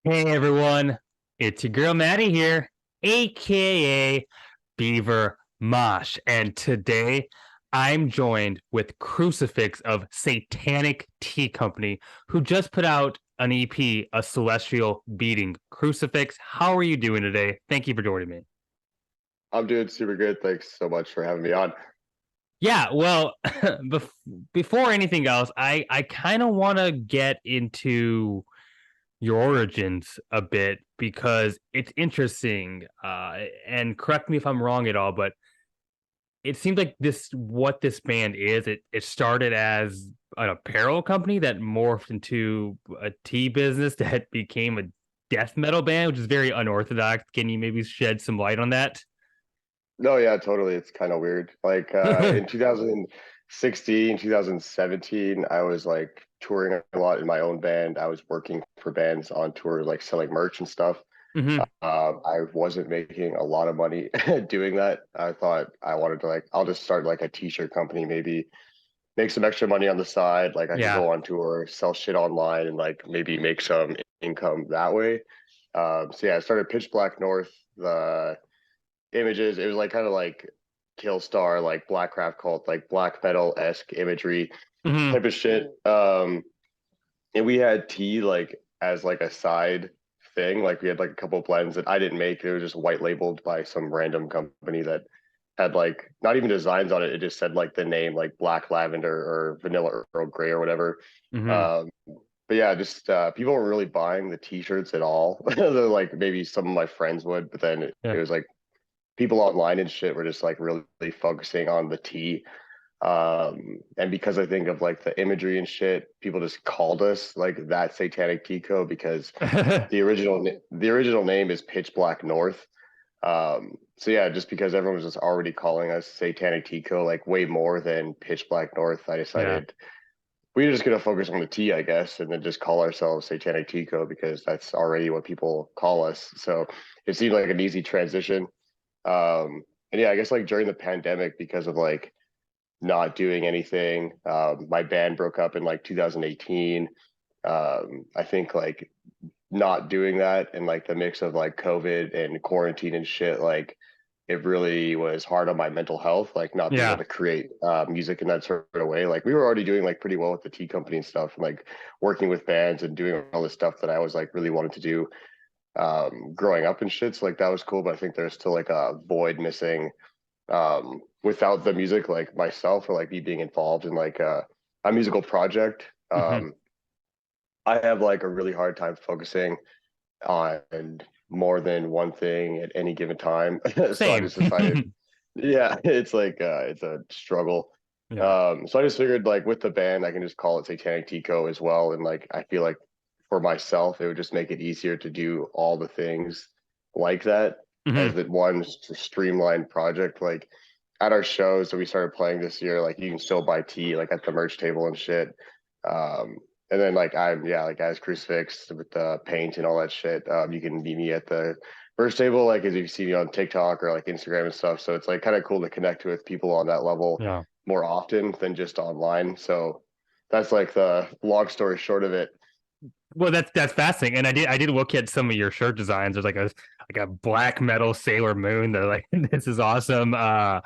Hey everyone, it's your girl Maddie here, aka Beaver Mosh, and today I'm joined with Crucifix of Satanic Tea Company, who just put out an EP, A Celestial Beating. Crucifix, how are you doing today? Thank you for joining me. I'm doing super good. Thanks so much for having me on. Yeah, well, before anything else, I kind of want to get into your origins a bit because it's interesting. And correct me if I'm wrong at all, but it seems like this band is. It started as an apparel company that morphed into a tea business that became a death metal band, which is very unorthodox. Can you maybe shed some light on that? No, yeah, totally. It's kind of weird. Like in 2016, 2017, I was like touring a lot in my own band. I was working for bands on tour, like selling merch and stuff. Hmm. I wasn't making a lot of money doing that. I thought I wanted to like, I'll just start like a t-shirt company, maybe make some extra money on the side. Like I could Yeah. go on tour, sell shit online, and like maybe make some income that way. So yeah, I started Pitch Black North. The images. It was like kind of like Killstar, like Black Craft Cult, like black metal esque imagery Hmm. type of shit. And we had tea like as like a side thing. Like we had like a couple of blends that I didn't make. They were just white labeled by some random company that had like not even designs on it. It just said like the name like black lavender or vanilla Earl Grey or whatever. Hmm. Um, but yeah, just people weren't really buying the t-shirts at all. They're like maybe some of my friends would, but then it Yeah. was like people online and shit were just like really focusing on the tea. And because I think of like the imagery and shit, people just called us like that Satanic Tea Co because the original name is Pitch Black North. So yeah, just because everyone was just already calling us Satanic Tea Co like way more than Pitch Black North, I Yeah. decided we were just gonna focus on the tea, I guess, and then just call ourselves Satanic Tea Co because that's already what people call us. So it seemed like an easy transition. And yeah, I guess like during the pandemic, because of like not doing anything, my band broke up in like 2018. I think like not doing that and like the mix of like COVID and quarantine and shit, like it really was hard on my mental health, like not being able Yeah. to create music in that sort of way. Like we were already doing like pretty well with the tea company and stuff, and like working with bands and doing all this stuff that I was like really wanted to do growing up and shit. So like that was cool, but I think there's still like a void missing without the music, like myself or like me being involved in like a musical project. Hmm. I have like a really hard time focusing on more than one thing at any given time. So I Same. just decided, yeah, it's like it's a struggle. Yeah. So I just figured like with the band, I can just call it Satanic Tico as well. And like I feel like for myself, it would just make it easier to do all the things like that as Hmm. that one streamlined project. Like at our shows that we started playing this year, like you can still buy tea like at the merch table and shit. Um, and then like I'm yeah, like as Crucifix with the paint and all that shit. You can meet me at the merch table, like as you see me on TikTok or like Instagram and stuff. So it's like kind of cool to connect with people on that level Yeah. more often than just online. So that's like the long story short of it. Well, that's fascinating, and I did look at some of your shirt designs. There's like a black metal Sailor Moon. They're like, this is awesome. But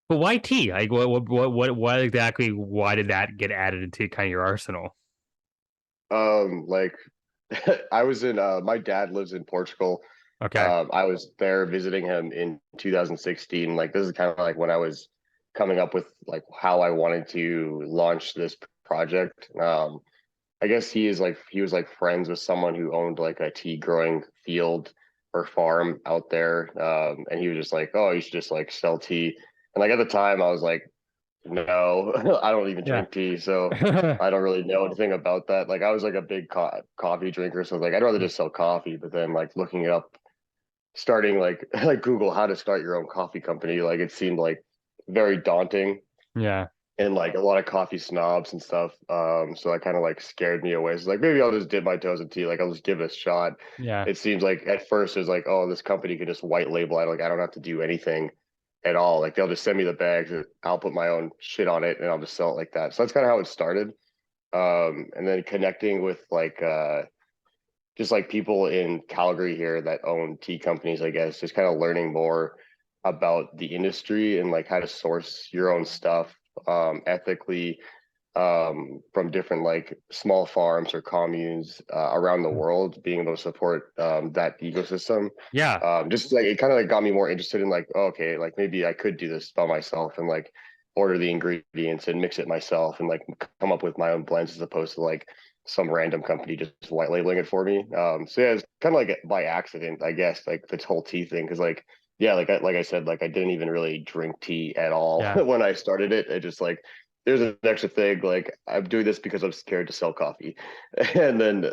why tea? Like, what exactly? Why did that get added into kind of your arsenal? Like I was in my dad lives in Portugal. Okay. I was there visiting him in 2016. Like this is kind of like when I was coming up with like how I wanted to launch this project. I guess he was like friends with someone who owned like a tea growing field or farm out there. And he was just like, "Oh, you should just like sell tea." And like at the time I was like, "No, I don't even Yeah. drink tea, so I don't really know anything about that." Like I was like a big coffee drinker, so like I'd rather just sell coffee. But then like looking it up, starting like like Google how to start your own coffee company, like it seemed like very daunting Yeah. and like a lot of coffee snobs and stuff. So that kind of like scared me away. So like maybe I'll just dip my toes in tea. Like I'll just give it a shot. Yeah. It seems like at first it's like, oh, this company can just white label. Like I don't have to do anything at all. Like they'll just send me the bags. I'll put my own shit on it and I'll just sell it like that. So that's kind of how it started. And then connecting with like just like people in Calgary here that own tea companies, I guess, just kind of learning more about the industry and like how to source your own stuff ethically from different like small farms or communes around the world, being able to support that ecosystem. Yeah. Just like it kind of like got me more interested in like, oh, okay, like maybe I could do this by myself and like order the ingredients and mix it myself and like come up with my own blends as opposed to like some random company just white labeling it for me. So yeah, it's kind of like by accident, I guess, like this whole tea thing, because like yeah, like I said, like I didn't even really drink tea at all Yeah. when I started it. It just like there's an extra thing. Like I'm doing this because I'm scared to sell coffee, and then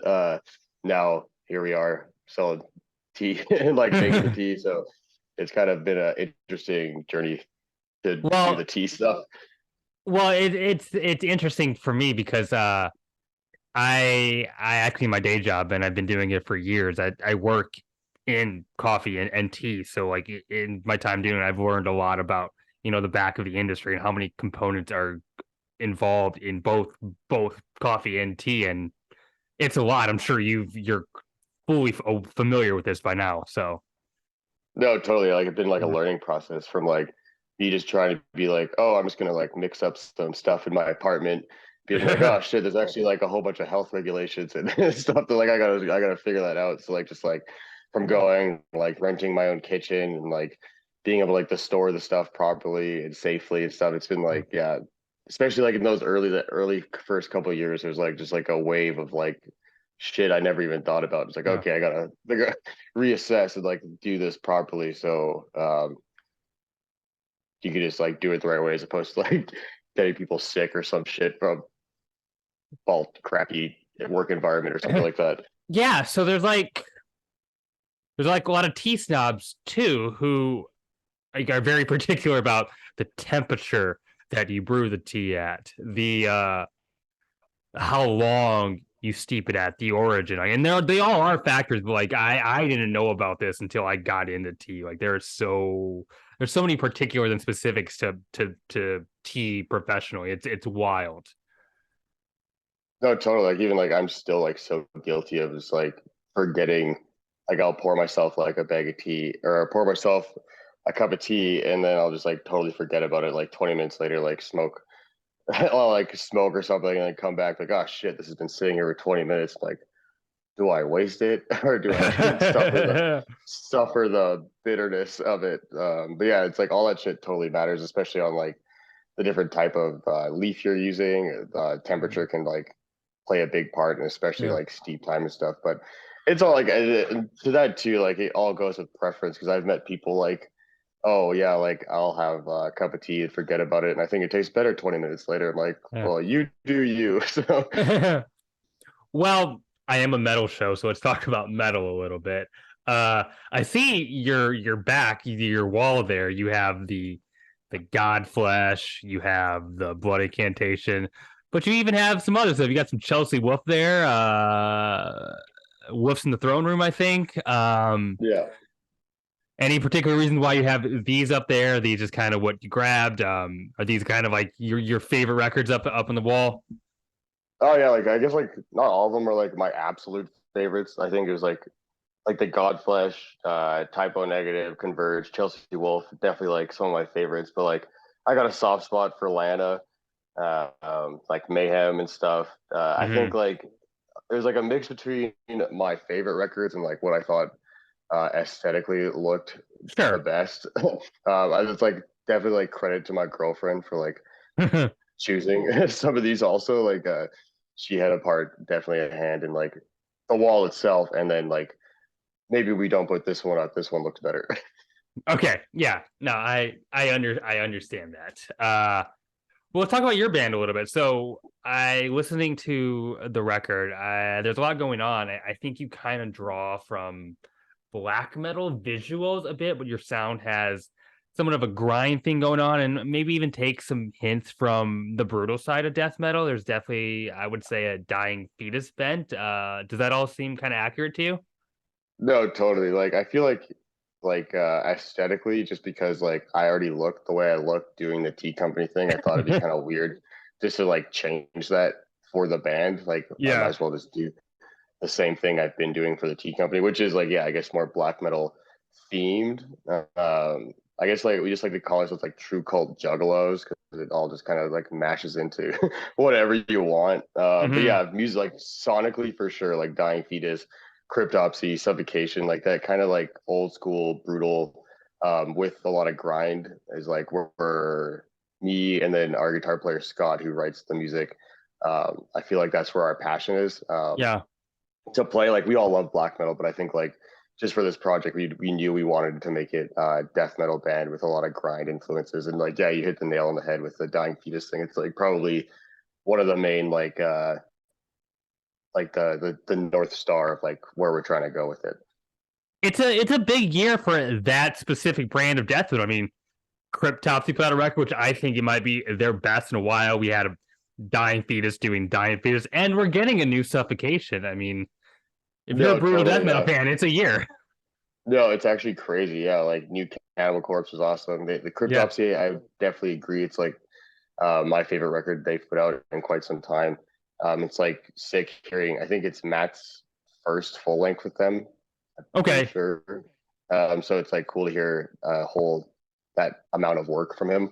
now here we are selling tea and like making the tea. So it's kind of been an interesting journey to do the Well, tea stuff. it's interesting for me because I actually my day job and I've been doing it for years. I work in coffee and tea, so like in my time doing it, I've learned a lot about the back of the industry and how many components are involved in both coffee and tea, and it's a lot. I'm sure you're fully familiar with this by now. So No, totally. Like it's been like a yeah, learning process from like me just trying to be like, oh, I'm just gonna like mix up some stuff in my apartment, being like, oh shit, there's actually like a whole bunch of health regulations and stuff that like I gotta figure that out. So like just like from going like renting my own kitchen and like being able like to store the stuff properly and safely and stuff. It's been like yeah, especially like in those early first couple of years, there's like just like a wave of like shit I never even thought about. It's like yeah. okay, I gotta reassess and like do this properly so you could just like do it the right way as opposed to like getting people sick or some shit from fault crappy work environment or something like that. Yeah, so there's like a lot of tea snobs too who like are very particular about the temperature that you brew the tea at, the how long you steep it at, the origin, like, and they all are factors. But like I didn't know about this until I got into tea. Like there's so many particulars and specifics to tea professionally. It's wild. No, totally. Like even like I'm still like so guilty of just like forgetting. Like I'll pour myself like a bag of tea or I'll pour myself a cup of tea and then I'll just like totally forget about it. Like 20 minutes later, like smoke, I'll like smoke or something and then come back like, oh shit, this has been sitting here for 20 minutes. Like, do I waste it or do I suffer the bitterness of it? But yeah, it's like all that shit totally matters, especially on like the different type of leaf you're using. Temperature can like play a big part, and especially Yeah. like steep time and stuff. But it's all like to that too. Like it all goes with preference because I've met people like, oh yeah, like I'll have a cup of tea and forget about it, and I think it tastes better 20 minutes later. I'm like, Yeah. well, you do you. So Well, I am a metal show, so let's talk about metal a little bit. I see your back, your wall there. You have the God Flesh, you have the Blood Incantation, but you even have some other stuff. You got some Chelsea Wolf there. Wolf's in the throne room, I think. yeah. Any particular reason why you have these up there? Are these just kind of what you grabbed? Are these kind of like your favorite records up on the wall? Oh yeah, like I guess like not all of them are like my absolute favorites. I think it was like the Godflesh, Typo Negative, Converge, Chelsea Wolf, definitely like some of my favorites. But like I got a soft spot for Lana, like Mayhem and stuff. I think Mm-hmm. like there's like a mix between my favorite records and like what I thought aesthetically looked the Sure. best. I was like definitely like credit to my girlfriend for like choosing some of these also like she had a part definitely a hand in like the wall itself and then like maybe we don't put this one up. This one looks better. Okay. Yeah. No, I understand that. Well, let's talk about your band a little bit. So, I listening to the record. There's a lot going on. I think you kind of draw from black metal visuals a bit, but your sound has somewhat of a grind thing going on, and maybe even take some hints from the brutal side of death metal. There's definitely, I would say, a dying fetus bent. Does that all seem kind of accurate to you? No, totally. Like I feel like aesthetically, just because like I already looked the way I looked doing the tea company thing, I thought it'd be kind of weird just to like change that for the band. Like I might Yeah. as well just do. the same thing I've been doing for the tea company, which is like, yeah, I guess more black metal themed. I guess like we just like to call ourselves like true cult juggalos because it all just kind of like mashes into whatever you want. But Hmm. yeah, music like sonically for sure, like Dying Fetus, Cryptopsy, Suffocation, like that kind of like old school brutal, with a lot of grind is like where me and then our guitar player Scott, who writes the music. I feel like that's where our passion is. Yeah. To play. Like we all love black metal, but I think like just for this project, we knew we wanted to make it death metal band with a lot of grind influences. And like, yeah, you hit the nail on the head with the Dying Fetus thing. It's like probably one of the main like the North Star of like where we're trying to go with it. It's a big year for that specific brand of death metal. I mean, Cryptopsy put out a record, which I think it might be their best in a while. We had a Dying Fetus doing Dying Fetus, and we're getting a new Suffocation. I mean, if you're a No, brutal death totally. metal Yeah. fan, it's a year. No, it's actually crazy. Yeah, like New Cannibal Corpse was awesome. The Yeah. Cryptopsy, I definitely agree. It's like my favorite record they've put out in quite some time. It's like sick hearing. I think it's Matt's first full length with them. I'm pretty Okay. sure. So it's like cool to hear a whole that amount of work from him.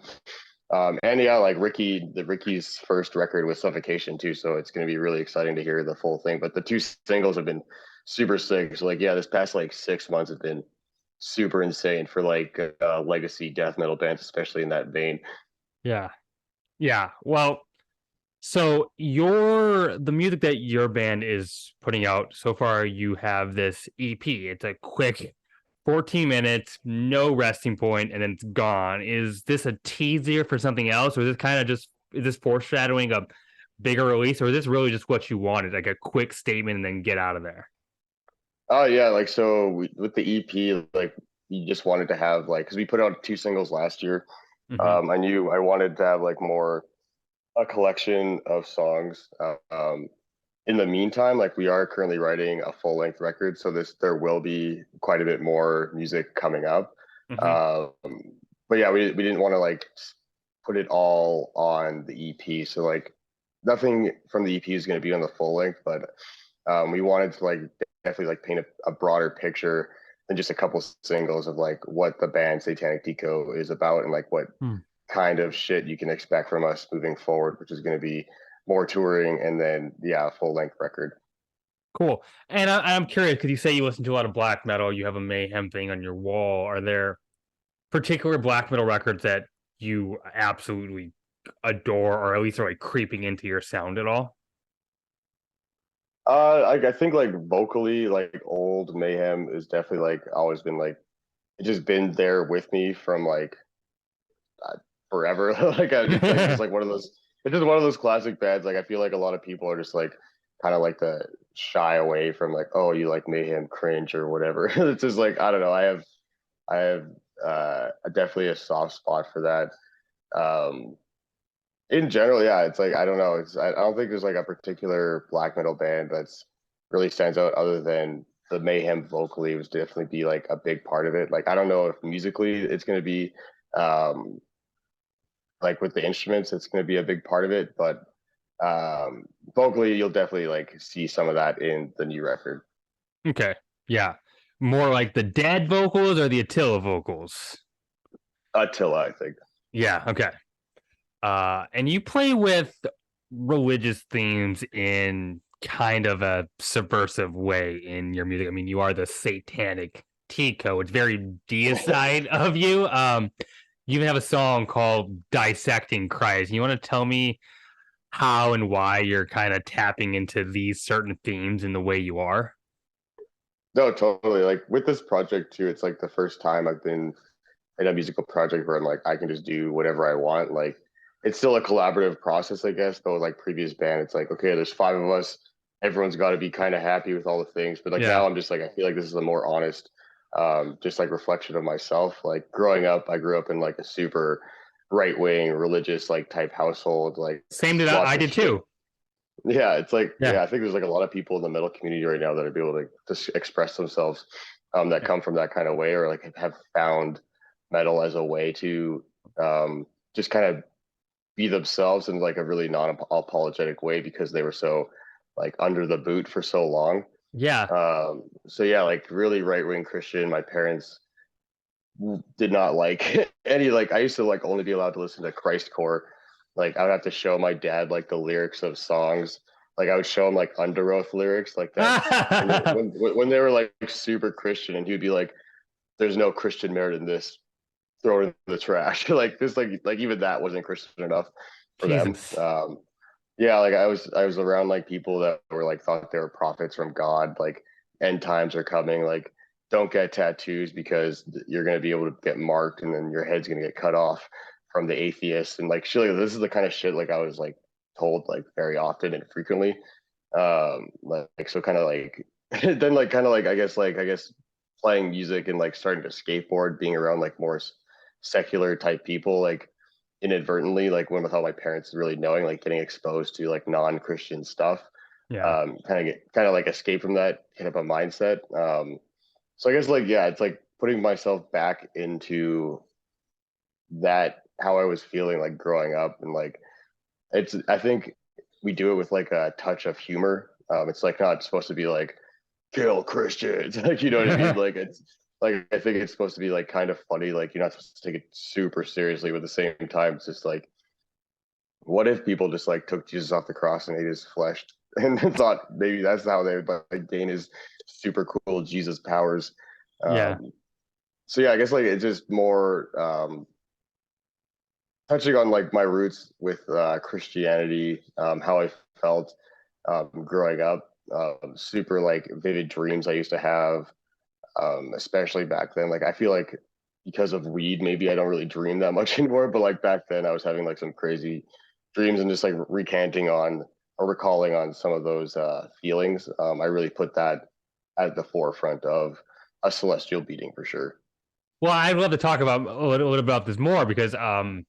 And yeah, like Ricky's first record was Suffocation too. So it's going to be really exciting to hear the full thing. But the two singles have been super sick. So like, yeah, this past like 6 months have been super insane for like legacy death metal bands, especially in that vein. Yeah. Yeah. Well, so the music that your band is putting out so far, you have this EP. It's a quick 14 minutes, no resting point, and then it's gone. Is this a teaser for something else, or is this kind of just is this foreshadowing a bigger release, or is this really just what you wanted, like a quick statement and then get out of there? Oh yeah, like so with the EP, like you just wanted to have like because we put out two singles last year. Hmm. I knew I wanted to have like more a collection of songs. In the meantime, like we are currently writing a full length record, so this there will be quite a bit more music coming up. Hmm. Um, but yeah, we didn't want to like put it all on the EP, so like nothing from the EP is going to be on the full length, but we wanted to like definitely like paint a broader picture than just a couple singles of like what the band Satanic Tea Co is about and like what Hmm. kind of shit you can expect from us moving forward, which is going to be more touring and then yeah, full length record. Cool. And I'm curious because you say you listen to a lot of black metal. You have a Mayhem thing on your wall. Are there particular black metal records that you absolutely adore, or at least are like creeping into your sound at all? I think like vocally, like old Mayhem is definitely like always been like it's just been there with me from like uh, forever. Like it's like just like one of those. It's just one of those classic bands. Like I feel like a lot of people are just like kind of like to shy away from like, oh, you like Mayhem cringe or whatever. It's just like I don't know. I have definitely a soft spot for that. Um, in general, yeah, it's like I don't know. I don't think there's like a particular black metal band that's really stands out other than the Mayhem vocally was definitely be like a big part of it. Like I don't know if musically it's going to be um like with the instruments it's going to be a big part of it, but vocally you'll definitely like see some of that in the new record. Okay. Yeah. More like the Dead vocals or the Attila vocals? Attila, I think. Yeah. Okay. And you play with religious themes in kind of a subversive way in your music. I mean, you are the Satanic Tea Co. It's very deicide of you. You even have a song called Dissecting Christ. You want to tell me how and why you're kind of tapping into these certain themes in the way you are? No, totally. Like with this project too, it's like the first time I've been in a musical project where I'm like I can just do whatever I want. Like it's still a collaborative process, I guess. Though like previous band, it's like okay, there's five of us. Everyone's got to be kind of happy with all the things. But like Yeah. now, I'm just like I feel like this is a more honest, just like reflection of myself. Like growing up, I grew up in like a super right wing religious like type household. Like Same did I lots of did shit. too. Yeah, it's like Yeah. yeah, I think there's like a lot of people in the metal community right now that are able to just express themselves, that Yeah. come from that kind of way or like have found metal as a way to just kind of be themselves in like a really non-apologetic way because they were so like under the boot for so long. Yeah. So yeah, like really right-wing Christian. My parents did not like any, like I used to like only be allowed to listen to Christcore. Like I would have to show my dad like the lyrics of songs. Like I would show him like Under Oath lyrics like that when they were like super Christian, and he'd be like, "There's no Christian merit in this. Throw it in the trash." Like this, like even that wasn't Christian enough for them. Jesus. Yeah, like I was around like people that were like thought they were prophets from God, like end times are coming, like don't get tattoos because you're gonna be able to get marked and then your head's gonna get cut off from the atheists, and like surely this is the kind of shit like I was like told like very often and frequently. Like so kind of like then like kind of like I guess playing music and like starting to skateboard, being around like more secular type people, like inadvertently, like when without my parents really knowing, like getting exposed to like non-Christian stuff, Yeah. kind of like escape from that kind of a mindset. So I guess like yeah, it's like putting myself back into that how I was feeling like growing up, and like it's I think we do it with like a touch of humor. It's like not supposed to be like kill Christians, like you know what I mean? Like it's like I think it's supposed to be like kind of funny. Like you're not supposed to take it super seriously, but at the same time, it's just like what if people just like took Jesus off the cross and ate his flesh and thought maybe that's how they would like gain his super cool Jesus powers. Yeah. So yeah, I guess like it's just more touching on like my roots with Christianity, how I felt growing up, super like vivid dreams I used to have, especially back then. Like I feel like because of weed, maybe I don't really dream that much anymore. But like back then, I was having like some crazy dreams and just like recanting on or recalling on some of those feelings. I really put that at the forefront of a celestial beating for sure. Well, I'd love to talk about a little about this more because I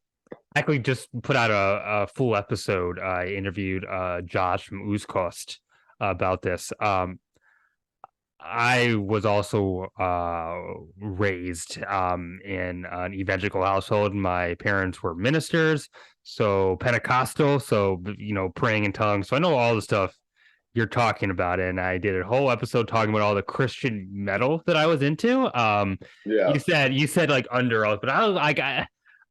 actually just put out a full episode. I interviewed Josh from Oozcost about this. I was also raised in an evangelical household. My parents were ministers, so Pentecostal, so praying in tongues. So I know all the stuff you're talking about, and I did a whole episode talking about all the Christian metal that I was into. Yeah. You said like Under Oath, but I was like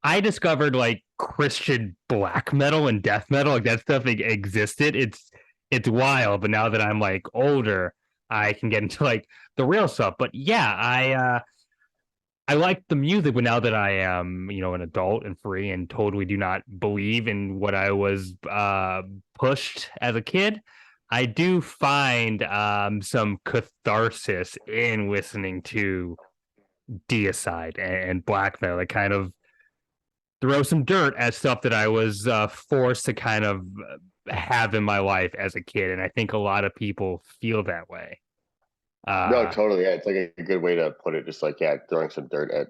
I discovered like Christian black metal and death metal, like that stuff existed. It's wild, but now that I'm like older, I can get into like the real stuff. But yeah, I like the music, but now that I am, an adult and free and totally do not believe in what I was pushed as a kid, I do find some catharsis in listening to deicide and black metal. That kind of throw some dirt at stuff that I was forced to kind of have in my life as a kid, and I think a lot of people feel that way. No, Uh, totally. Yeah, it's like a good way to put it. Just like yeah, throwing some dirt at.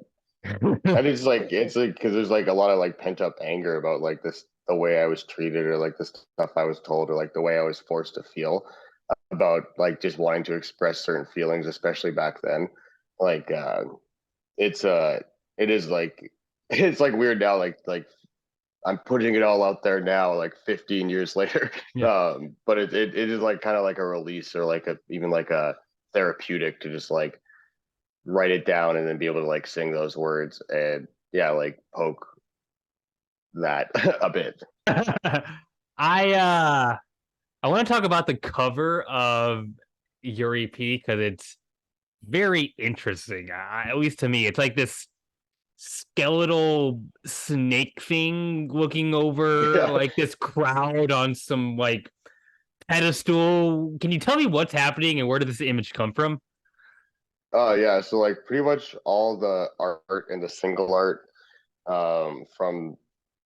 And it's like because there's like a lot of like pent up anger about like this the way I was treated or like the stuff I was told or like the way I was forced to feel about like just wanting to express certain feelings, especially back then. Like it's it is like it's like weird now. Like I'm putting it all out there now, like 15 years later. yeah. But it is like kind of like a release or like a even like a therapeutic to just like write it down and then be able to like sing those words and yeah, like poke that a bit. I I want to talk about the cover of your EP because it's very interesting. At least to me, it's like this skeletal snake thing looking over Yeah. like this crowd on some like pedestal. Can you tell me what's happening and where did this image come from? Yeah. So like pretty much all the art and the single art from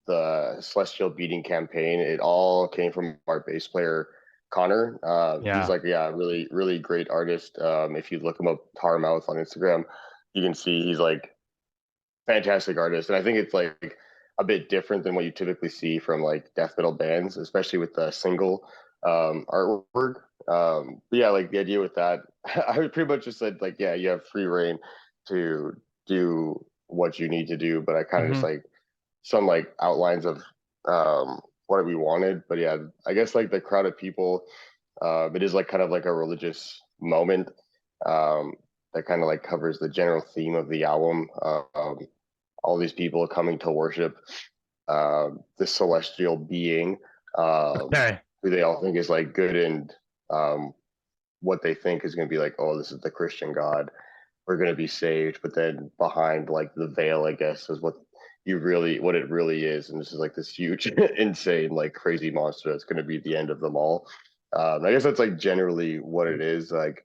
the Celestial Beating campaign, it all came from our bass player Connor. He's Yeah. like yeah, really really great artist. If you look him up, Tar Mouth on Instagram, you can see he's like fantastic artist, and I think it's like a bit different than what you typically see from like death metal bands, especially with the single artwork. But yeah, like the idea with that, I would pretty much just said like, yeah, you have free reign to do what you need to do, but I kind of just Hmm. like some like outlines of what we wanted. But yeah, I guess like the crowd of people, it is like kind of like a religious moment that kind of like covers the general theme of the album. All these people coming to worship this celestial being Okay. who they all think is like good, and what they think is going to be like, oh, this is the Christian God, we're going to be saved. But then behind like the veil, I guess, is what it really is. And this is like this huge, insane, like crazy monster that's going to be the end of them all. I guess that's like generally what it is. Like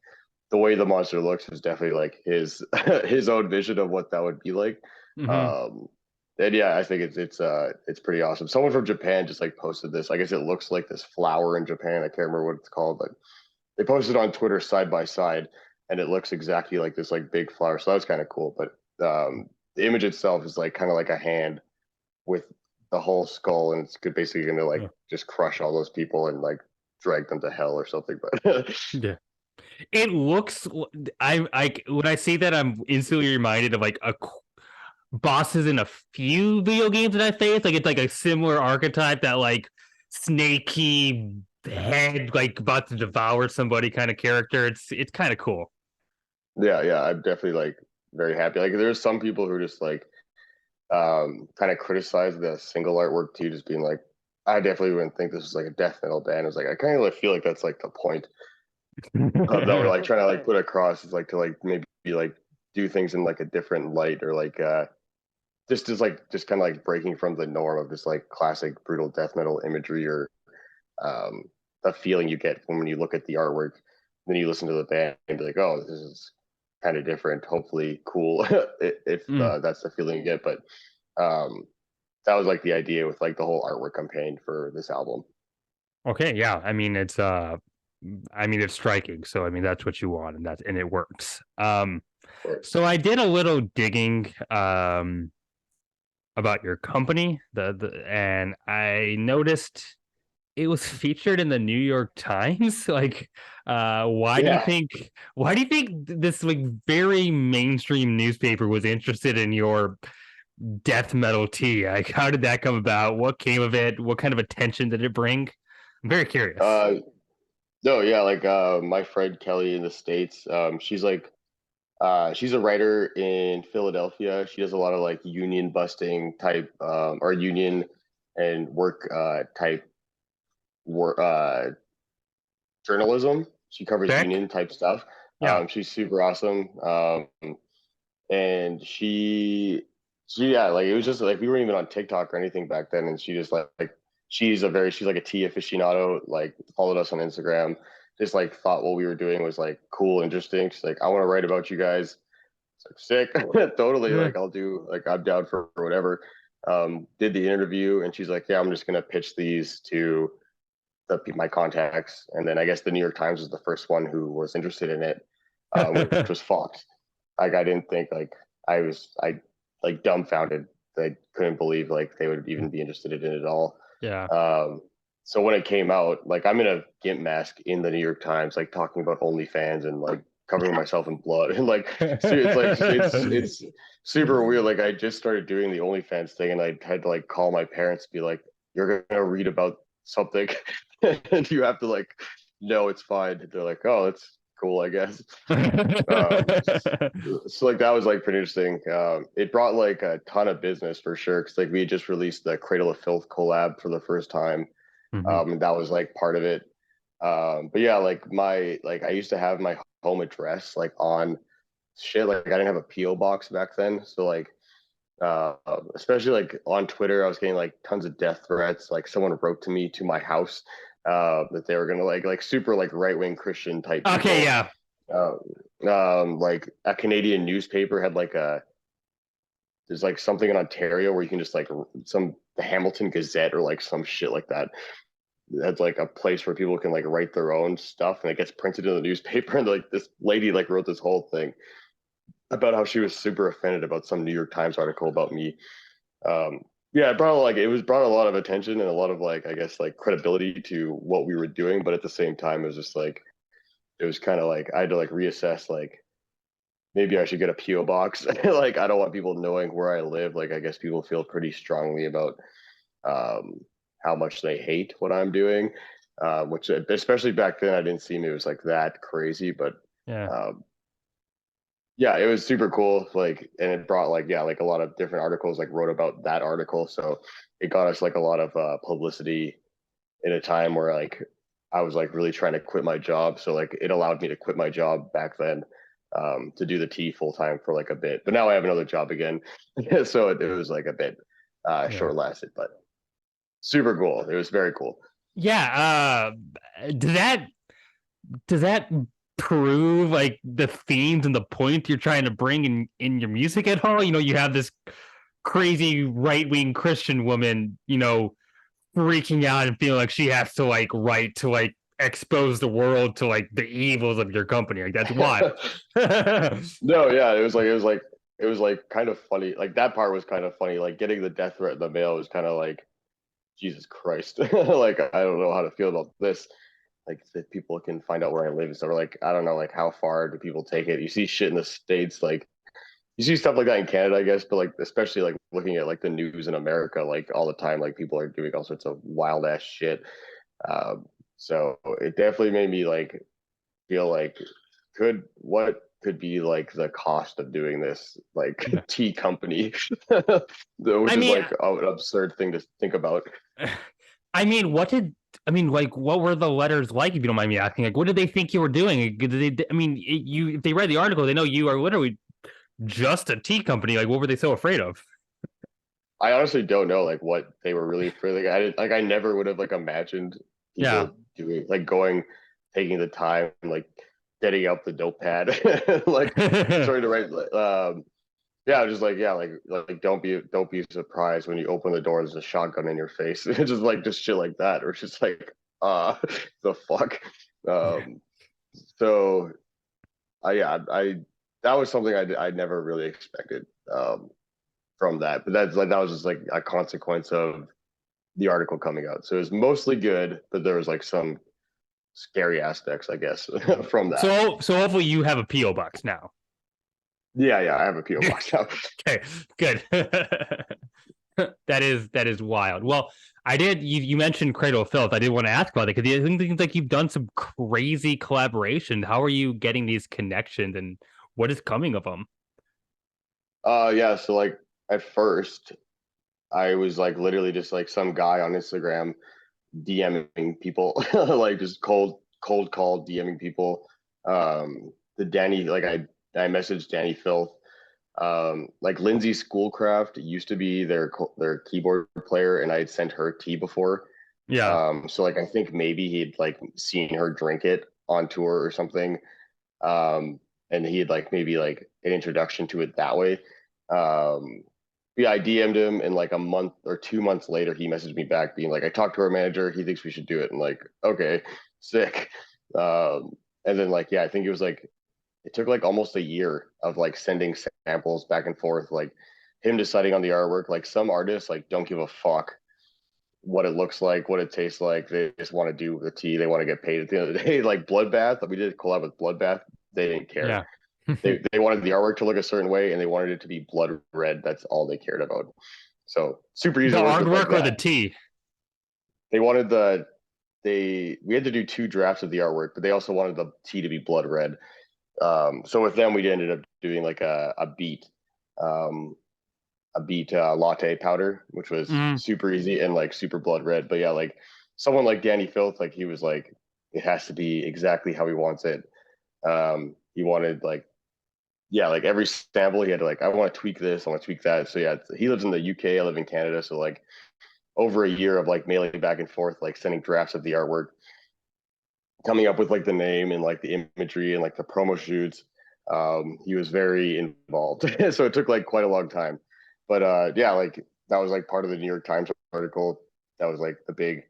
the way the monster looks is definitely like his his own vision of what that would be like. Mm-hmm. And yeah, I think it's pretty awesome. Someone from Japan just like posted this. I guess it looks like this flower in Japan. I can't remember what it's called, but they posted on Twitter side by side, and it looks exactly like this like big flower. So that was kind of cool. But the image itself is like kind of like a hand with the whole skull, and it's basically going to like Yeah. just crush all those people and like drag them to hell or something. But Yeah. It looks. I when I see that, I'm instantly reminded of like a bosses in a few video games that I faced. Like it's like a similar archetype, that like snaky head, like about to devour somebody kind of character. It's kind of cool. yeah, I'm definitely like very happy. Like there's some people who just like kind of criticize the single artwork too, just being like, I definitely wouldn't think this was like a death metal band. It's like I kind of like feel like that's like the point that we're like trying to like put across, is like to like maybe like do things in like a different light, or like just kind of like breaking from the norm of this like classic brutal death metal imagery, or um the feeling you get when you look at the artwork, then you listen to the band and be like, oh, this is kind of different, hopefully cool, if Mm. that's the feeling you get. But um that was like the idea with like the whole artwork campaign for this album. Okay, yeah. I mean it's striking. So I mean that's what you want, and it works. Right. So I did a little digging about your company, and I noticed it was featured in the New York Times. Like, Yeah. why do you think this like very mainstream newspaper was interested in your death metal tea? Like, how did that come about? What came of it? What kind of attention did it bring? I'm very curious. uh no, yeah, like my friend Kelly in the States, she's a writer in Philadelphia. She does a lot of like union busting type, or union and work type work journalism. She covers Beck? union type stuff. Yeah. She's super awesome. And she yeah, like it was just like we weren't even on TikTok or anything back then, and she just like she's like a tea aficionado. Like followed us on Instagram. Just like thought what we were doing was like cool, interesting. She's like, I want to write about you guys. It's like sick, totally. Yeah. Like I'll do, like I'm down for whatever. Did the interview, and she's like, yeah, I'm just gonna pitch these to my contacts, and then I guess the New York Times was the first one who was interested in it, which was Fox. Like I didn't think like I like dumbfounded. I couldn't believe like they would even be interested in it at all. Yeah. Um, so when it came out, like I'm in a gimp mask in the New York Times, like talking about OnlyFans and like covering myself in blood, and like so it's like it's super weird. Like I just started doing the OnlyFans thing, and I had to like call my parents to be like, "You're gonna read about something, and you have to like, no, it's fine." They're like, "Oh, that's cool, I guess." Um, so like that was like pretty interesting. It brought like a ton of business for sure, because like we had just released the Cradle of Filth collab for the first time, Mhm. and that was like part of it. But yeah, like I used to have my home address like on shit. Like I didn't have a PO box back then, so like especially like on Twitter, I was getting like tons of death threats. Like someone wrote to me to my house that they were gonna like super like right wing Christian type Okay, people. yeah. Um, like a Canadian newspaper had like there's like something in Ontario where you can just like some the Hamilton Gazette or like some shit like that. That's like a place where people can like write their own stuff, and it gets printed in the newspaper. And like this lady like wrote this whole thing about how she was super offended about some New York Times article about me. Yeah, it was brought a lot of attention and a lot of like I guess like credibility to what we were doing, but at the same time, it was just like it was kind of like I had to like reassess like maybe I should get a PO box. Like I don't want people knowing where I live. Like I guess people feel pretty strongly about um, how much they hate what I'm doing, which especially back then I didn't seem it was like that crazy, but Yeah. Um, yeah, it was super cool. Like, and it brought like, yeah, like a lot of different articles like wrote about that article. So it got us like a lot of publicity in a time where like I was like really trying to quit my job. So like it allowed me to quit my job back then, to do the tea full time for like a bit. But now I have another job again. So it was like a bit Yeah. short lasted, but super cool. It was very cool. Yeah. Does that does that prove like the themes and the point you're trying to bring in your music at all? You know, you have this crazy right wing Christian woman, you know, freaking out and feeling like she has to like write to like expose the world to like the evils of your company. Like that's wild. No, yeah, it was like kind of funny. Like that part was kind of funny. Like getting the death threat in the mail was kind of like Jesus Christ. Like I don't know how to feel about this. Like that people can find out where I live. So we're like, I don't know, like how far do people take it? You see shit in the States, like you see stuff like that in Canada, I guess, but like especially like looking at like the news in America, like all the time, like people are doing all sorts of wild ass shit. So it definitely made me like feel like what could be like the cost of doing this like Yeah. tea company, I which is mean, like an absurd thing to think about. I mean, like, what were the letters like? If you don't mind me asking, like, what did they think you were doing? Did they, I mean, if they read the article, they know you are literally just a tea company. Like, what were they so afraid of? I honestly don't know like what they were really for. Like I didn't, like I never would have like imagined Yeah. people doing like going, taking the time, like getting out the notepad, like starting to write. Yeah, just like yeah, like don't be surprised when you open the door. There's a shotgun in your face. It's just like just shit like that, or just like the fuck. Yeah. Um, so yeah, I that was something I never really expected. From that. But that's like that was just like a consequence of the article coming out. So it was mostly good, but there was like some scary aspects, I guess, from that. So hopefully you have a PO box now. Yeah, yeah, I have a PO box now. Okay, good. That is wild. Well, you mentioned Cradle of Filth. I did want to ask about it because I think things like you've done some crazy collaboration. How are you getting these connections and what is coming of them? Yeah, so like at first I was like literally just like some guy on Instagram DMing people, like just cold call DMing people. The Danny like I messaged Danny Filth. Like Lindsay Schoolcraft used to be their keyboard player, and I had sent her tea before. Yeah. So like I think maybe he'd like seen her drink it on tour or something. And he had like maybe like an introduction to it that way. Um, yeah, I DM'd him, and like a month or 2 months later, he messaged me back being like, I talked to our manager, he thinks we should do it. And like, okay, sick. Um, and then like, yeah, I think it was like it took like almost a year of like sending samples back and forth, like him deciding on the artwork. Like some artists like don't give a fuck what it looks like, what it tastes like. They just want to do the tea. They want to get paid at the end of the day. Like Bloodbath, we did a collab with Bloodbath. They didn't care. Yeah. They wanted the artwork to look a certain way, and they wanted it to be blood red. That's all they cared about. So super easy The to work with like artwork or the that. tea? They wanted we had to do two drafts of the artwork, but they also wanted the tea to be blood red. So with them, we ended up doing like um, a beet latte powder, which was Mm, super easy and like super blood red. But yeah, like someone like Danny Filth, like he was like, it has to be exactly how he wants it. He wanted like, yeah, like every sample he had to like, I want to tweak this, I want to tweak that. So yeah, he lives in the UK, I live in Canada. So like over a year of like mailing back and forth, like sending drafts of the artwork, coming up with like the name and like the imagery and like the promo shoots. He was very involved. So it took like quite a long time. But yeah, like that was like part of the New York Times article. That was like the big,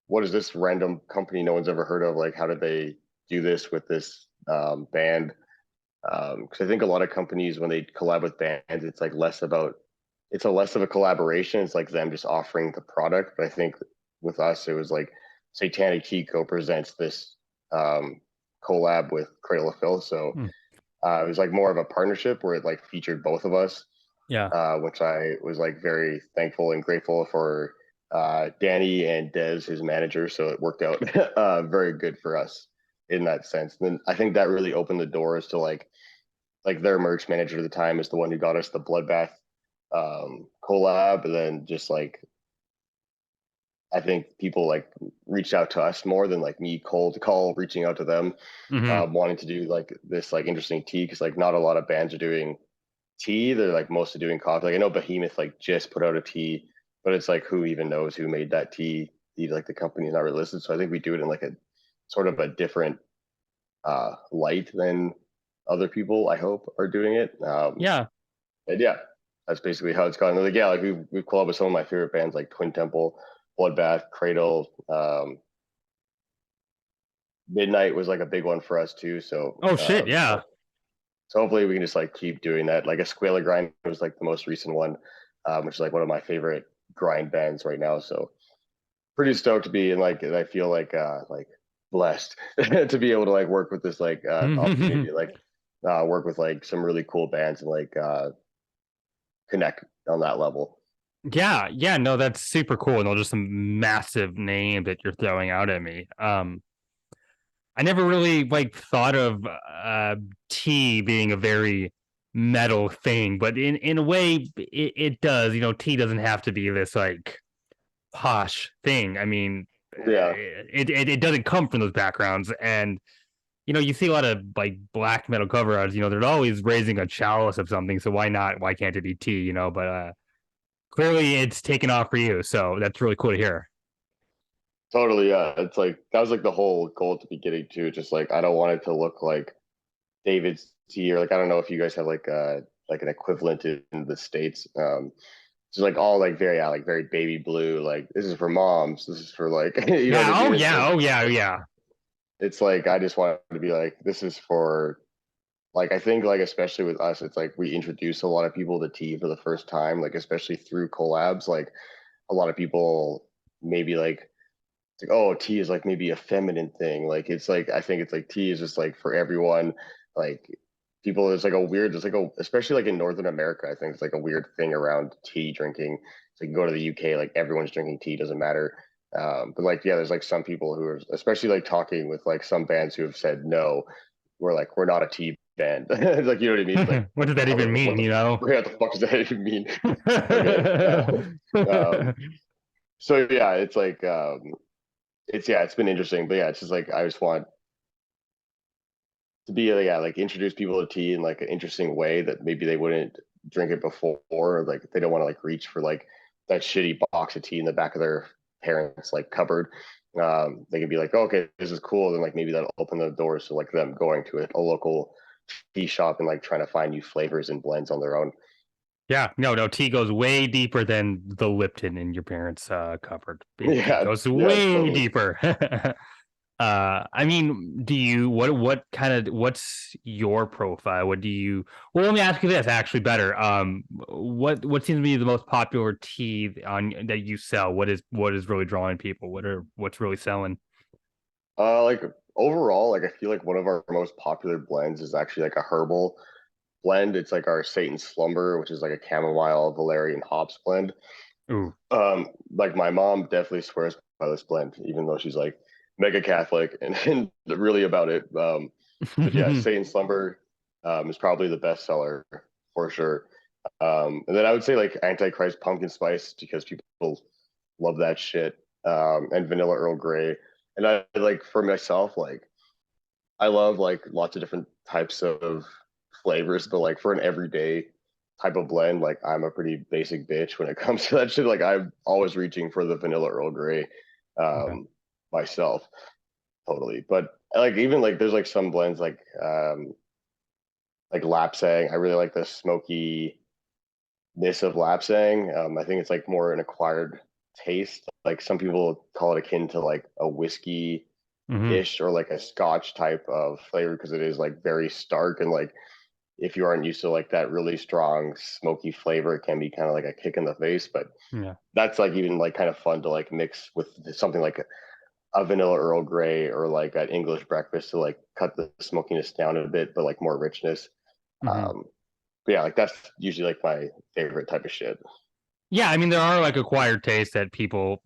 what is this random company no one's ever heard of? Like, how did they do this with this band? Because I think a lot of companies, when they collab with bands, it's like it's a less of a collaboration. It's like them just offering the product. But I think with us, it was like Satanic Tea Co presents this um, collab with Cradle of Filth. So mm, it was like more of a partnership where it like featured both of us, yeah. which I was like very thankful and grateful for Danny and Des, his manager. So it worked out very good for us in that sense. And then I think that really opened the doors to like their merch manager at the time is the one who got us the Bloodbath collab, and then just like I think people like reached out to us more than like me cold call reaching out to them, Hmm. wanting to do like this like interesting tea because like not a lot of bands are doing tea. They're like mostly doing coffee. Like I know Behemoth like just put out a tea, but it's like who even knows who made that tea? Like the company's not really listed. So I think we do it in like a sort of a different light than other people I hope are doing it. Yeah. And yeah, that's basically how it's gone. Like yeah, like we've collabed with some of my favorite bands like Twin Temple, Bloodbath, Cradle. Midnight was like a big one for us too. So Oh shit. Yeah. so hopefully we can just like keep doing that. Like a Squaler Grind was like the most recent one, which is like one of my favorite grind bands right now. So pretty stoked to be in like, and I feel like blessed to be able to like work with this like opportunity to like work with like some really cool bands and like connect on that level. Yeah, yeah, no, that's super cool. And those are some massive names that you're throwing out at me. I never really like thought of tea being a very metal thing, but in a way it does. You know, tea doesn't have to be this like posh thing. I mean, Yeah, it doesn't come from those backgrounds, and you know, you see a lot of like black metal cover arts. You know, they're always raising a chalice of something. So why not? Why can't it be tea? You know, but clearly it's taken off for you, so that's really cool to hear. totally. Yeah, it's like that was like the whole goal at the beginning too. Just like I don't want it to look like David's tea, or like I don't know if you guys have like an equivalent in the states. Just like all like very like very baby blue. Like this is for moms. This is for like you know what I Yeah. Oh mean. yeah. Oh yeah. Oh yeah. It's like I just want to be like this is for like I think like especially with us, it's like we introduce a lot of people to tea for the first time. Like especially through collabs. Like a lot of people maybe like it's like oh tea is like maybe a feminine thing. Like it's like I think it's like tea is just like for everyone. Like people there's like a weird there's like a especially like in Northern America I think it's like a weird thing around tea drinking. So you can go to the UK like everyone's drinking tea doesn't matter. But like yeah there's like some people who are especially like talking with like some bands who have said no we're like we're not a tea band. It's like you know what I mean. It's like What does that even what mean? the You know. what the fuck does that even mean? Okay. So yeah it's like it's yeah it's been interesting but yeah it's just like I just want to be yeah like introduce people to tea in like an interesting way that maybe they wouldn't drink it before or like they don't want to like reach for like that shitty box of tea in the back of their parents like cupboard. They can be like oh, okay this is cool then like maybe that'll open the doors to like them going to a local tea shop and like trying to find new flavors and blends on their own. Yeah, no, no. Tea goes way deeper than the Lipton in your parents' cupboard. It Yeah, goes yeah, way totally. deeper. I mean, do you what kind of what's your profile? What do you? Well, let me ask you this. Actually, better. What seems to be the most popular tea on that you sell? What is really drawing people? What's really selling? Like overall, like I feel like one of our most popular blends is actually like a herbal blend. It's like our Satan Slumber, which is like a chamomile valerian hops blend. Ooh. Like my mom definitely swears by this blend, even though she's like mega Catholic and really about it. But yeah, Satan Slumber is probably the best seller for sure. And then I would say like Antichrist Pumpkin Spice because people love that shit. And Vanilla Earl Grey. And I like for myself, like I love like lots of different types of flavors, but like for an everyday type of blend, like I'm a pretty basic bitch when it comes to that shit. Like I'm always reaching for the vanilla Earl Grey Okay. myself, totally. But like even like there's like some blends like lapsang. I really like the smokiness of lapsang. I think it's like more an acquired taste. Like some people call it akin to like a whiskey Hmm. ish or like a scotch type of flavor because it is like very stark and like if you aren't used to like that really strong smoky flavor it can be kind of like a kick in the face but Yeah. that's like even like kind of fun to like mix with something like a vanilla Earl Grey or like an English breakfast to like cut the smokiness down a bit but like more richness. Hmm. But yeah like that's usually like my favorite type of shit. Yeah, I mean there are like acquired tastes that people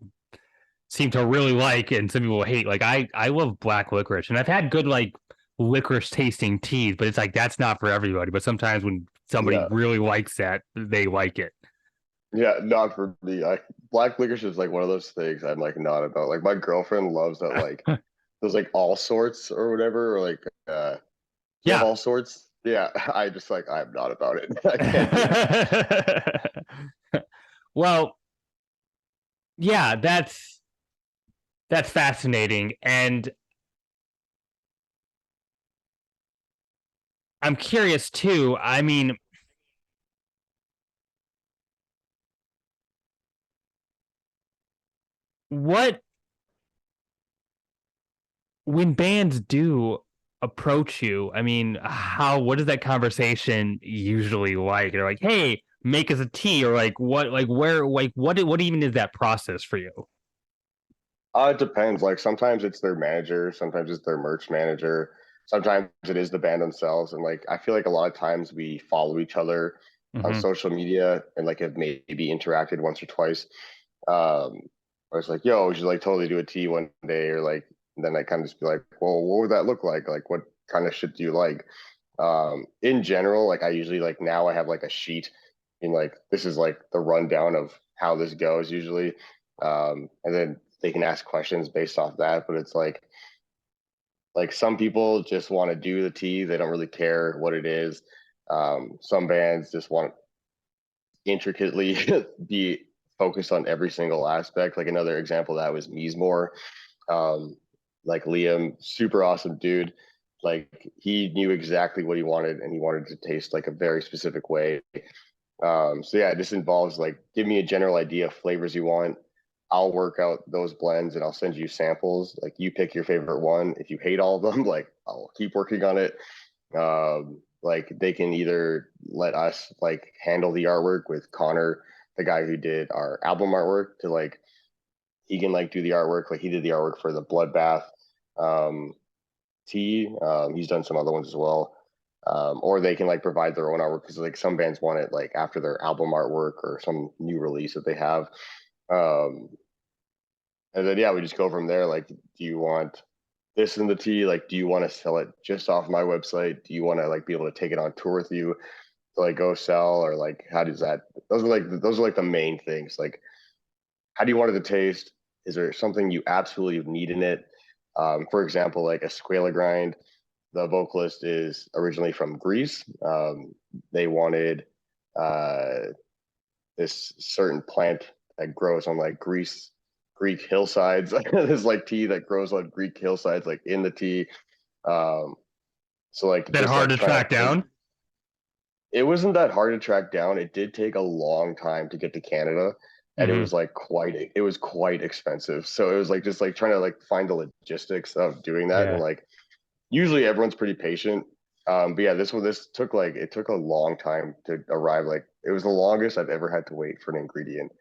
seem to really like and some people hate. Like I love black licorice, and I've had good like licorice tasting teas, but it's like that's not for everybody. But sometimes when somebody Yeah. really likes that, they like it. Yeah, not for me. Black licorice is like one of those things I'm like not about. Like my girlfriend loves that like those like all sorts or whatever, or like do you have Yeah. all sorts? Yeah, I just like I'm not about it. I can't do it. Well, yeah, that's fascinating, and I'm curious too. I mean, what when bands do approach you, I mean, what is that conversation usually like? They're like, "Hey, make us a tea," or like, "What, like, where, like, what even is that process for you?" It depends. Like sometimes it's their manager, sometimes it's their merch manager, sometimes it is the band themselves. And like I feel like a lot of times we follow each other on Hmm. social media and like have maybe interacted once or twice. Where it's like, yo, we should like totally do a tea one day, or like and then I kind of just be like, well, what would that look like? Like what kind of shit do you like? In general, like I usually like now I have like a sheet in like this is like the rundown of how this goes usually. And then they can ask questions based off that, but it's like some people just want to do the tea, they don't really care what it is. Some bands just want intricately be focused on every single aspect. Like another example of that was Meesmore. Um, like Liam, super awesome dude. Like he knew exactly what he wanted, and he wanted to taste like a very specific way. So yeah, this involves like give me a general idea of flavors you want. I'll work out those blends and I'll send you samples. Like you pick your favorite one. If you hate all of them, like I'll keep working on it. Like they can either let us like handle the artwork with Connor, the guy who did our album artwork, to like he can like do the artwork. Like he did the artwork for the Bloodbath um, tea. He's done some other ones as well. Or they can like provide their own artwork because like some bands want it like after their album artwork or some new release that they have. Um, and then yeah, we just go from there. Like, do you want this in the tea? Like, do you want to sell it just off my website? Do you want to like be able to take it on tour with you to like go sell, or like how does that? Those are like the main things. Like, how do you want it to taste? Is there something you absolutely need in it? For example, like a Squala grind, the vocalist is originally from Greece. They wanted uh, this certain plant that grows on like Greek hillsides. There's like tea that grows on Greek hillsides, like in the tea. Um, so like That just hard like to trying track to think, down. it wasn't that hard to track down. It did take a long time to get to Canada, and Hmm. it was quite expensive. So it was like just like trying to like find the logistics of doing that, and Yeah. like usually everyone's pretty patient. But yeah, this took like it took a long time to arrive. Like it was the longest I've ever had to wait for an ingredient.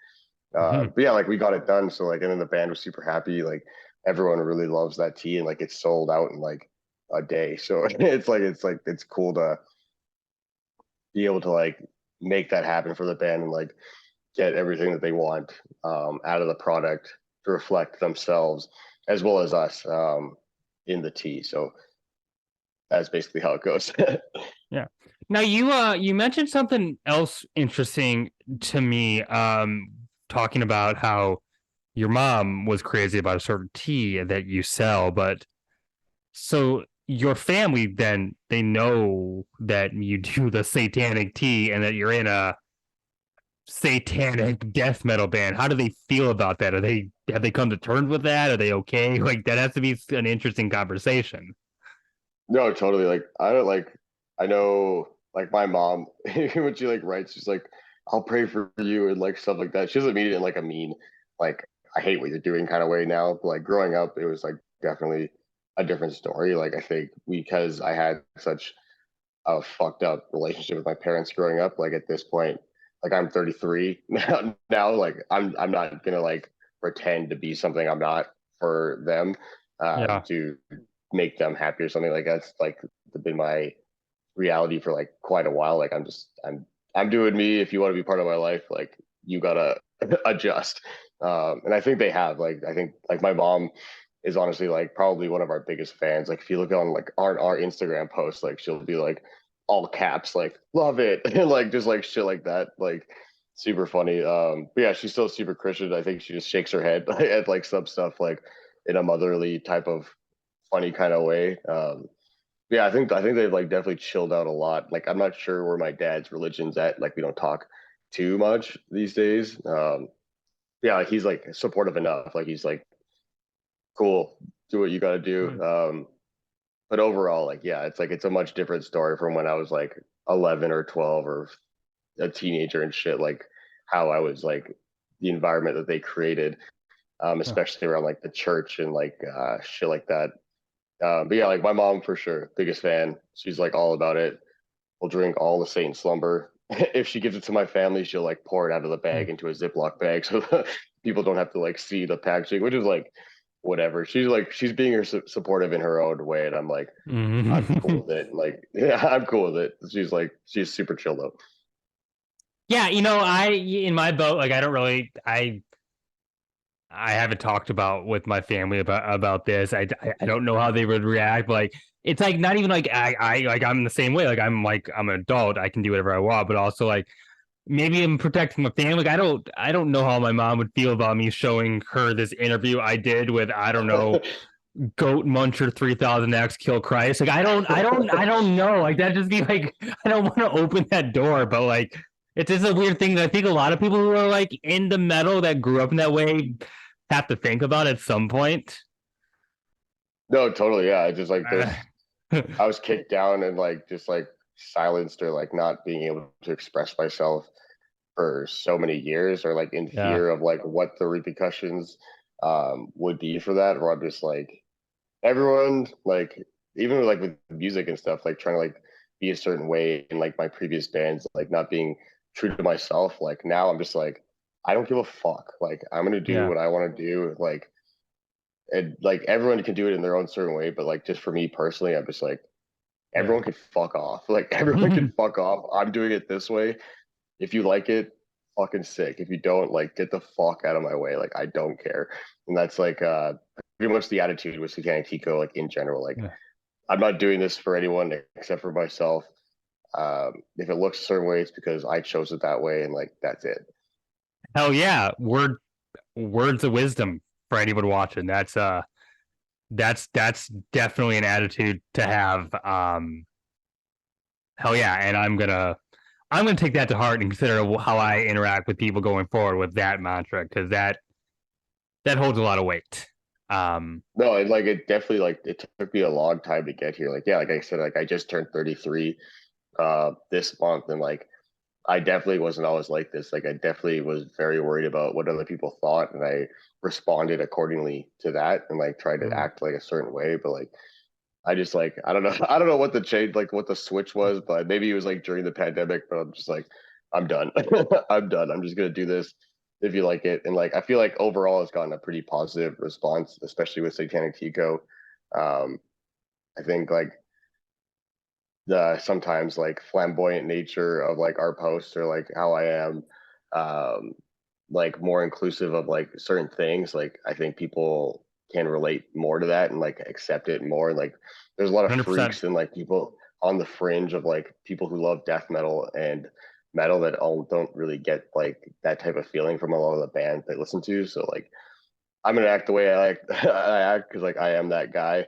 Hmm. But yeah, like we got it done. So like, and then the band was super happy. Like everyone really loves that tea, and like it's sold out in like a day. So it's cool to be able to like make that happen for the band and like get everything that they want out of the product to reflect themselves as well as us in the tea. So that's basically how it goes. Yeah. Now you mentioned something else interesting to me, talking about how your mom was crazy about a certain tea that you sell, but so your family then they know that you do the satanic tea and that you're in a satanic death metal band. How do they feel about that? Are they have they come to terms with that? Are they okay? Like that has to be an interesting conversation. No, totally. Like I don't like I know like my mom when she like writes, she's like, I'll pray for you and like stuff like that. She doesn't mean it in like a mean, like I hate what you're doing kind of way now. But like growing up, it was like definitely a different story. Like I think because I had such a fucked up relationship with my parents growing up, like at this point, like I'm 33 now like I'm not gonna like pretend to be something I'm not for them Yeah. to make them happy or something. Like that's like been my reality for like quite a while. Like I'm doing me. If you want to be part of my life, like you gotta adjust. And I think they have. Like, I think like my mom is honestly like probably one of our biggest fans. Like, if you look on like our Instagram posts, like she'll be like all caps, like love it, and like just like shit like that, like super funny. But yeah, she's still super Christian. I think she just shakes her head at like some stuff, like in a motherly type of funny kind of way. Yeah, I think they've like definitely chilled out a lot. Like, I'm not sure where my dad's religion's at. Like, we don't talk too much these days. Yeah, like, he's like supportive enough. Like, he's like, cool, do what you got to do. But overall, like, yeah, it's like it's a much different story from when I was like 11 or 12 or a teenager and shit. Like, how I was like the environment that they created, especially around like the church and like shit like that. But yeah, like my mom for sure, biggest fan. She's like all about it. We'll drink all the Saint slumber. If she gives it to my family, she'll like pour it out of the bag into a Ziploc bag so people don't have to like see the packaging, which is like whatever. She's like she's being her supportive in her own way, and I'm like I'm cool with it. Like yeah, I'm cool with it. She's like she's super chill though. Yeah, you know, I in my boat, like I don't really, I haven't talked about with my family about this. I don't know how they would react. Like it's like not even like I like I'm the same way. Like I'm an adult. I can do whatever I want, but also like maybe I'm protecting my family. Like I don't know how my mom would feel about me showing her this interview I did with I don't know Goat Muncher 3000X Kill Christ. Like I don't know. Like that just be like I don't want to open that door, but like it's just a weird thing that I think a lot of people who are like into metal that grew up in that way have to think about at some point. No, totally. Yeah, it's just like there's I was kicked down and like just like silenced or like not being able to express myself for so many years, or like in Yeah. fear of like what the repercussions would be for that. Or I'm just like everyone like even like with music and stuff, like trying to like be a certain way in like my previous bands, like not being true to myself. Like now I'm just like I don't give a fuck. Like I'm gonna do Yeah. what I want to do. Like and like everyone can do it in their own certain way, but like just for me personally, I'm just like Yeah. everyone can fuck off. Like everyone can fuck off. I'm doing it this way. If you like it, fucking sick. If you don't, like get the fuck out of my way. Like I don't care. And that's like pretty much the attitude with Satanic Tea Co, like in general. Like Yeah. I'm not doing this for anyone except for myself. If it looks a certain way, it's because I chose it that way, and like that's it. Hell yeah. Words of wisdom for anyone watching. That's definitely an attitude to have. Hell yeah. And I'm gonna take that to heart and consider how I interact with people going forward with that mantra because that holds a lot of weight. No, it like it definitely like it took me a long time to get here. Like yeah, like I said, like I just turned 33 this month, and like I definitely wasn't always like this. Like I definitely was very worried about what other people thought, and I responded accordingly to that, and like tried to act like a certain way. But like I just like I don't know I don't know what the change like what the switch was, but maybe it was like during the pandemic. But I'm just like I'm done. I'm done. I'm just gonna do this if you like it, and like I feel like overall it's gotten a pretty positive response, especially with Satanic Tea Co. Um, I think like the sometimes like flamboyant nature of like our posts, or like how I am um like more inclusive of like certain things, like I think people can relate more to that and like accept it more. Like there's a lot of 100%. freaks and like people on the fringe of like people who love death metal and metal that all don't really get like that type of feeling from a lot of the bands they listen to. So like I'm gonna act the way I act I act because like I am that guy.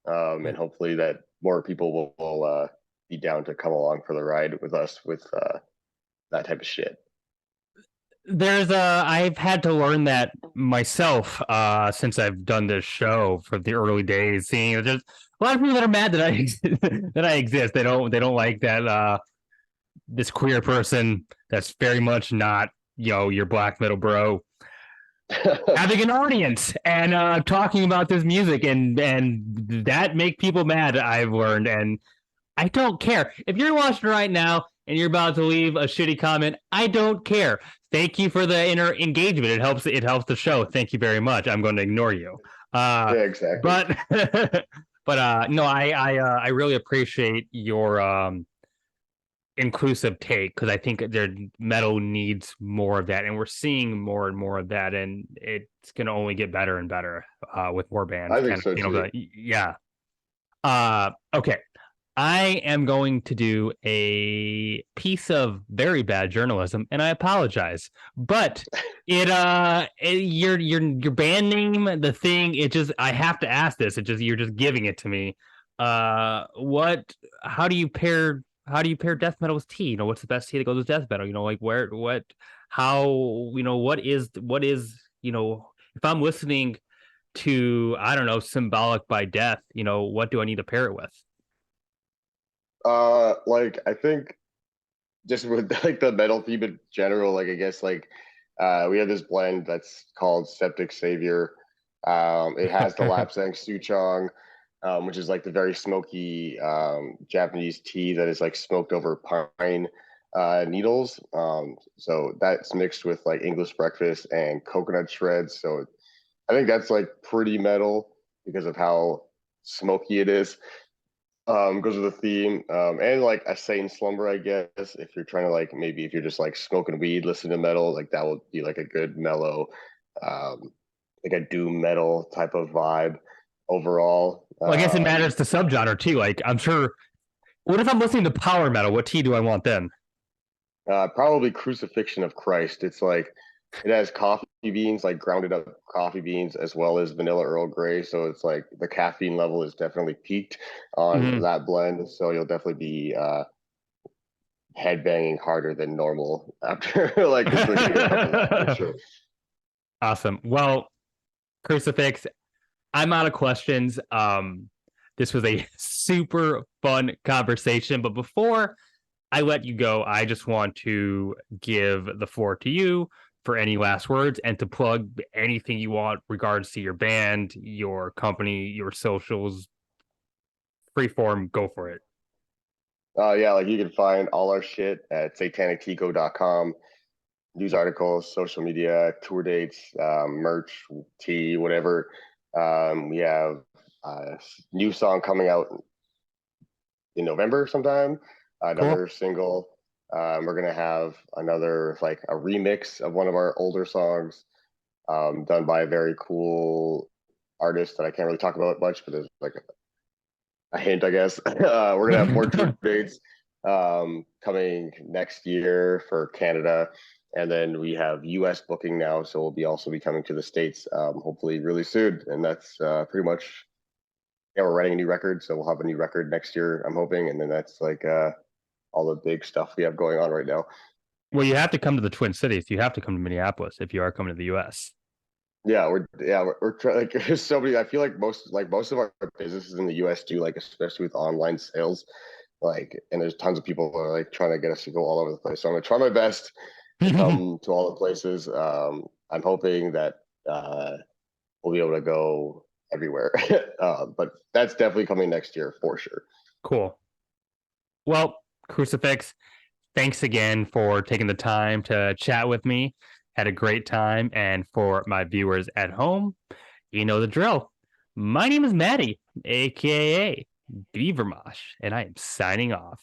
And hopefully that more people will be down to come along for the ride with us with that type of shit. I've had to learn that myself since I've done this show for the early days, seeing there's a lot of people that are mad that I that I exist. They don't like that this queer person that's very much not, your black metal bro having an audience and talking about this music and that make people mad, I've learned. And I don't care. If you're watching right now and you're about to leave a shitty comment, I don't care. Thank you for the inner engagement. It helps the show. Thank you very much. I'm going to ignore you. Yeah, exactly. But but no, I really appreciate inclusive take, because I think their metal needs more of that, and we're seeing more and more of that, and it's gonna only get better and better with more bands I think kind of so being able too. to, yeah. Okay. I am going to do a piece of very bad journalism, and I apologize. But your band name, the thing, it just I have to ask this. It just you're just giving it to me. What? How do you pair death metal with tea? You know, what's the best tea that goes with death metal? You know, like where, what, how, you know, what is, you know, if I'm listening to, I don't know, symbolic by death, you know, what do I need to pair it with? Like I think just with like the metal theme in general, like I guess like we have this blend that's called Septic Savior. It has the Lapsang Souchong, which is like the very smoky Japanese tea that is like smoked over pine needles. So that's mixed with like English breakfast and coconut shreds. So I think that's like pretty metal because of how smoky it is. Goes with the theme. And like a Satan slumber, I guess. If you're trying to like maybe if you're just like smoking weed, listen to metal, like that would be like a good mellow, um, like a doom metal type of vibe overall. Well, I guess it matters to subgenre too. Like, I'm sure. What if I'm listening to power metal? What tea do I want then? Probably Crucifixion of Christ. It's like it has coffee beans, like grounded up coffee beans, as well as vanilla Earl Grey. So it's like the caffeine level is definitely peaked on Mm-hmm. that blend. So you'll definitely be headbanging harder than normal after like drinking a cup of that for sure. Awesome. Well, Crucifix, I'm out of questions. This was a super fun conversation, but before I let you go, I just want to give the floor to you for any last words and to plug anything you want regards to your band, your company, your socials. Freeform, go for it. Yeah, like you can find all our shit at satanicteaco.com. News articles, social media, tour dates, merch, tea, whatever. We have a new song coming out in November sometime, Cool. another single. We're gonna have another like a remix of one of our older songs, done by a very cool artist that I can't really talk about much, but there's like a hint, I guess. We're gonna have more tour dates coming next year for Canada, and then we have U.S. booking now, so we'll be also be coming to the States hopefully really soon, and that's pretty much. Yeah, we're writing a new record, so we'll have a new record next year. I'm hoping, and then that's like all the big stuff we have going on right now. Well, you have to come to the Twin Cities. You have to come to Minneapolis if you are coming to the U.S. We're trying like there's so many. I feel like most of our businesses in the U.S. do like especially with online sales, like and there's tons of people who are like trying to get us to go all over the place. So I'm gonna try my best to come to all the places. I'm hoping that we'll be able to go everywhere, but that's definitely coming next year for sure. Cool. Well, Crucifix, thanks again for taking the time to chat with me. Had a great time. And for my viewers at home, you know the drill. My name is Maddie, aka Beavermosh, and I am signing off.